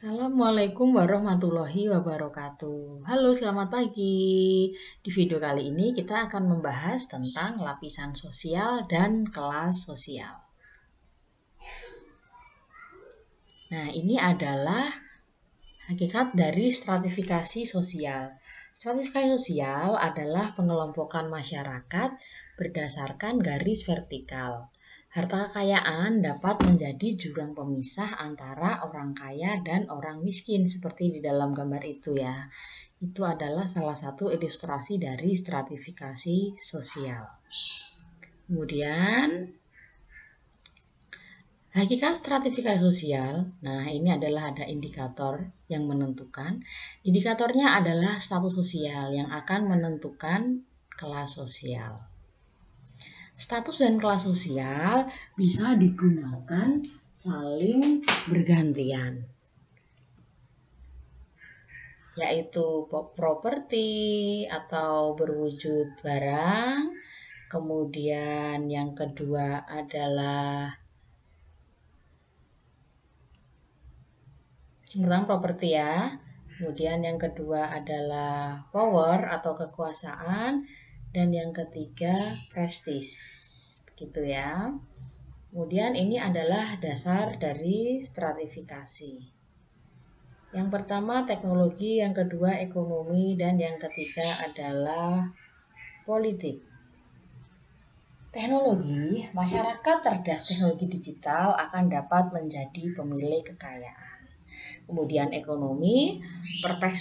Assalamualaikum warahmatullahi wabarakatuh. Halo, selamat pagi. Di video kali ini kita akan membahas tentang lapisan sosial dan kelas sosial. Nah, ini adalah hakikat dari stratifikasi sosial. Stratifikasi sosial adalah pengelompokan masyarakat berdasarkan garis vertikal. Harta kekayaan dapat menjadi jurang pemisah antara orang kaya dan orang miskin seperti di dalam gambar itu ya. Itu adalah salah satu ilustrasi dari stratifikasi sosial. Kemudian hakikat stratifikasi sosial, nah ini adalah ada indikator yang menentukan. Indikatornya adalah status sosial yang akan menentukan kelas sosial. Status dan kelas sosial bisa digunakan saling bergantian, yaitu properti atau berwujud barang. Kemudian yang kedua adalah tentang properti ya. Kemudian yang kedua adalah power atau kekuasaan dan yang ketiga prestis. Begitu ya. Kemudian ini adalah dasar dari stratifikasi. Yang pertama teknologi, yang kedua ekonomi, dan yang ketiga adalah politik. Teknologi, masyarakat cerdas teknologi digital akan dapat menjadi pemilik kekayaan. Kemudian ekonomi,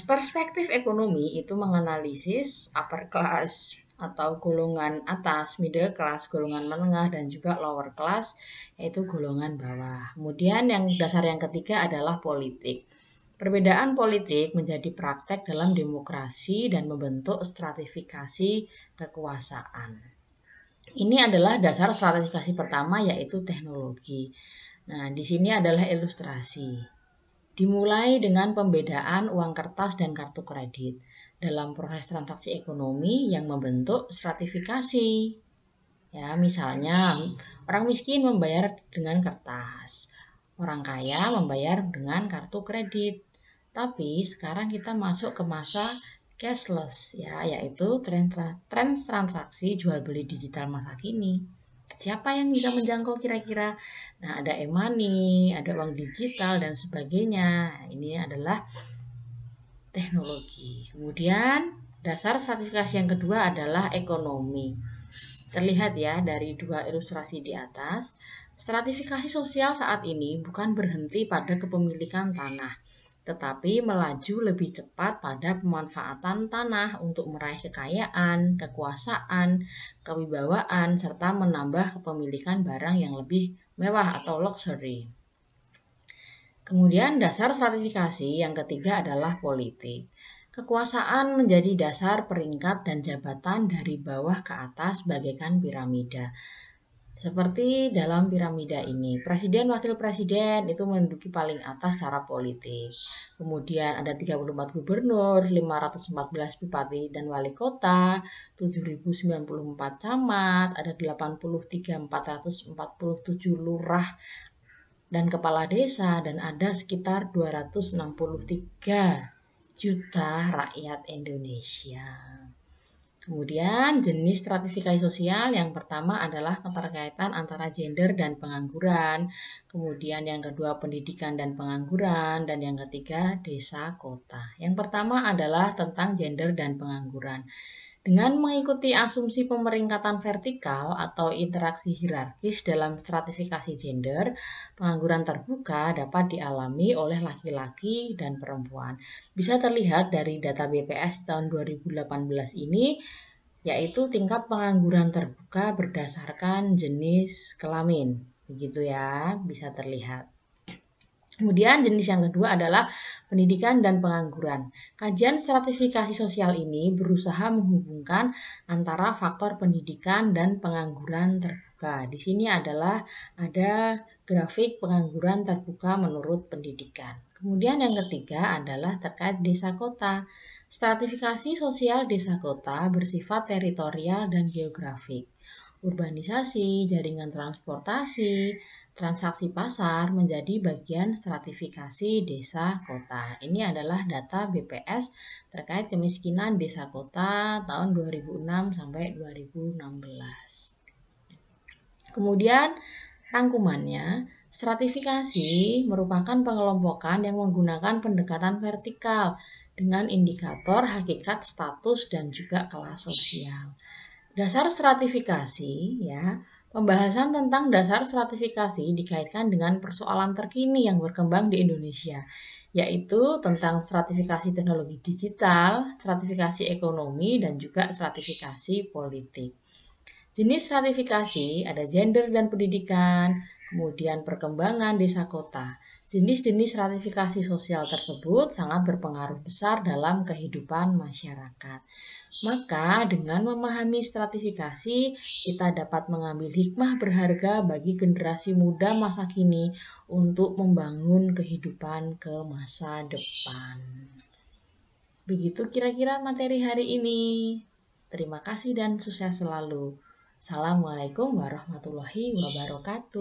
perspektif ekonomi itu menganalisis upper class atau golongan atas, middle class, golongan menengah, dan juga lower class, yaitu golongan bawah. Kemudian yang dasar yang ketiga adalah politik. Perbedaan politik menjadi praktek dalam demokrasi dan membentuk stratifikasi kekuasaan. Ini adalah dasar stratifikasi pertama, yaitu teknologi. Nah, di sini adalah ilustrasi. Dimulai dengan pembedaan uang kertas dan kartu kredit dalam proses transaksi ekonomi yang membentuk stratifikasi. Ya, misalnya orang miskin membayar dengan kertas, orang kaya membayar dengan kartu kredit. Tapi sekarang kita masuk ke masa cashless ya, yaitu tren transaksi jual beli digital masa kini. Siapa yang bisa menjangkau kira-kira? Nah, ada e-money, ada uang digital dan sebagainya. Ini adalah teknologi. Kemudian dasar stratifikasi yang kedua adalah ekonomi. Terlihat ya dari dua ilustrasi di atas, stratifikasi sosial saat ini bukan berhenti pada kepemilikan tanah, tetapi melaju lebih cepat pada pemanfaatan tanah untuk meraih kekayaan, kekuasaan, kewibawaan, serta menambah kepemilikan barang yang lebih mewah atau luxury. Kemudian dasar stratifikasi yang ketiga adalah politik. Kekuasaan menjadi dasar peringkat dan jabatan dari bawah ke atas bagaikan piramida. Seperti dalam piramida ini, presiden wakil presiden itu menduduki paling atas secara politik. Kemudian ada 34 gubernur, 514 bupati dan wali kota, 7094 camat, ada 83.447 lurah dan kepala desa, dan ada sekitar 263 juta rakyat Indonesia. Kemudian jenis stratifikasi sosial yang pertama adalah keterkaitan antara gender dan pengangguran. Kemudian yang kedua pendidikan dan pengangguran. Dan yang ketiga desa kota. Yang pertama adalah tentang gender dan pengangguran. Dengan mengikuti asumsi pemeringkatan vertikal atau interaksi hierarkis dalam stratifikasi gender, pengangguran terbuka dapat dialami oleh laki-laki dan perempuan. Bisa terlihat dari data BPS tahun 2018 ini, yaitu tingkat pengangguran terbuka berdasarkan jenis kelamin. Begitu ya, bisa terlihat. Kemudian jenis yang kedua adalah pendidikan dan pengangguran. Kajian stratifikasi sosial ini berusaha menghubungkan antara faktor pendidikan dan pengangguran terbuka. Di sini adalah ada grafik pengangguran terbuka menurut pendidikan. Kemudian yang ketiga adalah terkait desa kota. Stratifikasi sosial desa kota bersifat teritorial dan geografik. Urbanisasi, jaringan transportasi, transaksi pasar menjadi bagian stratifikasi desa kota. Ini adalah data BPS terkait kemiskinan desa kota tahun 2006 sampai 2016. Kemudian rangkumannya, stratifikasi merupakan pengelompokan yang menggunakan pendekatan vertikal dengan indikator hakikat status dan juga kelas sosial. Dasar stratifikasi, ya, pembahasan tentang dasar stratifikasi dikaitkan dengan persoalan terkini yang berkembang di Indonesia, yaitu tentang stratifikasi teknologi digital, stratifikasi ekonomi, dan juga stratifikasi politik. Jenis stratifikasi ada gender dan pendidikan, kemudian perkembangan desa kota. Jenis-jenis stratifikasi sosial tersebut sangat berpengaruh besar dalam kehidupan masyarakat. Maka dengan memahami stratifikasi, kita dapat mengambil hikmah berharga bagi generasi muda masa kini untuk membangun kehidupan ke masa depan. Begitu kira-kira materi hari ini. Terima kasih dan sukses selalu. Assalamualaikum warahmatullahi wabarakatuh.